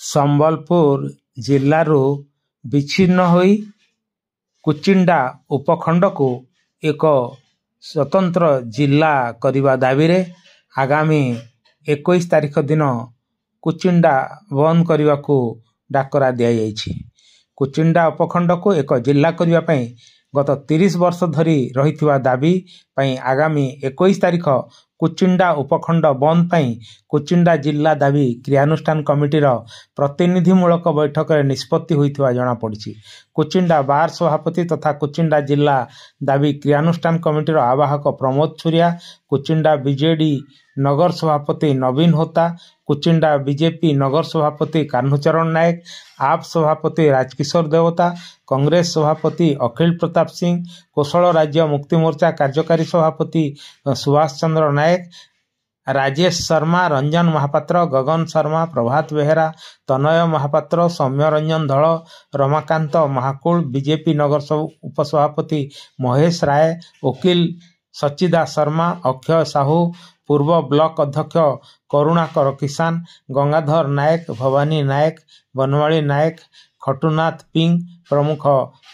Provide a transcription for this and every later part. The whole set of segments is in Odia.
ସମ୍ବଲପୁର ଜିଲ୍ଲାରୁ ବିଚ୍ଛିନ୍ନ ହୋଇ କୁଚିଣ୍ଡା ଉପଖଣ୍ଡକୁ ଏକ ସ୍ୱତନ୍ତ୍ର ଜିଲ୍ଲା କରିବା ଦାବିରେ ଆଗାମୀ 21 ତାରିଖ ଦିନ କୁଚିଣ୍ଡା ବନ୍ଦ କରିବାକୁ ଡାକରା ଦିଆଯାଇଛି। କୁଚିଣ୍ଡା ଉପଖଣ୍ଡକୁ ଏକ ଜିଲ୍ଲା କରିବା ପାଇଁ ଗତ 30 ବର୍ଷ ଧରି ରହିଥିବା ଦାବି ପାଇଁ ଆଗାମୀ 21 ତାରିଖ କୁଚିଣ୍ଡା ଉପଖଣ୍ଡ ବନ୍ଦ ପାଇଁ କୁଚିଣ୍ଡା ଜିଲ୍ଲା ଦାବି କ୍ରିୟାନୁଷ୍ଠାନ କମିଟିର ପ୍ରତିନିଧିମୂଳକ ବୈଠକରେ ନିଷ୍ପତ୍ତି ହୋଇଥିବା ଜଣାପଡ଼ିଛି। କୁଚିଣ୍ଡା ବାର୍ ସଭାପତି ତଥା କୁଚିଣ୍ଡା ଜିଲ୍ଲା ଦାବି କ୍ରିୟାନୁଷ୍ଠାନ କମିଟିର ଆବାହକ ପ୍ରମୋଦ ଛୁରିଆ, କୁଚିଣ୍ଡା ବିଜେଡି ନଗର ସଭାପତି ନବୀନ ହୋତା, କୁଚିଣ୍ଡା ବିଜେପି ନଗର ସଭାପତି କାହ୍ନୁଚରଣ ନାୟକ, ଆପ୍ ସଭାପତି ରାଜକିଶୋର ଦେବତା, କଂଗ୍ରେସ ସଭାପତି ଅଖିଳ ପ୍ରତାପ ସିଂ, କୋଶଳ ରାଜ୍ୟ ମୁକ୍ତି ମୋର୍ଚ୍ଚା କାର୍ଯ୍ୟକାରୀ ସଭାପତି ସୁଭାଷ ଚନ୍ଦ୍ର ନାୟକ, ରାଜେଶ ଶର୍ମା, ରଞ୍ଜନ ମହାପାତ୍ର, ଗଗନ ଶର୍ମା, ପ୍ରଭାତ ବେହେରା, ତନୟ ମହାପାତ୍ର, ସୌମ୍ୟ ରଞ୍ଜନ ଧଳ, ରମାକାନ୍ତ ମହାକୁଳ, ବିଜେପି ନଗର ଉପସଭାପତି ମହେଶ ରାୟ, ଓକିଲ ସଚିଦା ଶର୍ମା, ଅକ୍ଷୟ ସାହୁ, ପୂର୍ବ ବ୍ଲକ ଅଧ୍ୟକ୍ଷ କରୁଣାକର କିଷାନ, ଗଙ୍ଗାଧର ନାୟକ, ଭବାନୀ ନାୟକ, ବନମାଳୀ ନାୟକ, ଖଟୁନାଥ ପିଙ୍ଗ ପ୍ରମୁଖ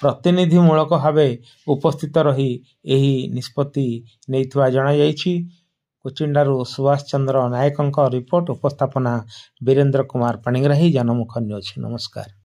ପ୍ରତିନିଧିମୂଳକ ଭାବେ ଉପସ୍ଥିତ ରହି ଏହି ନିଷ୍ପତ୍ତି ନେଇଥିବା ଜଣାଯାଇଛି। କୁଚିଣ୍ଡାରୁ ସୁଭାଷ ଚନ୍ଦ୍ର ନାୟକଙ୍କ ରିପୋର୍ଟ। ଉପସ୍ଥାପନା ବୀରେନ୍ଦ୍ର କୁମାର ପାଣିଗ୍ରାହୀ, ଜନମୁଖ ନ୍ୟୁଜ୍। ନମସ୍କାର।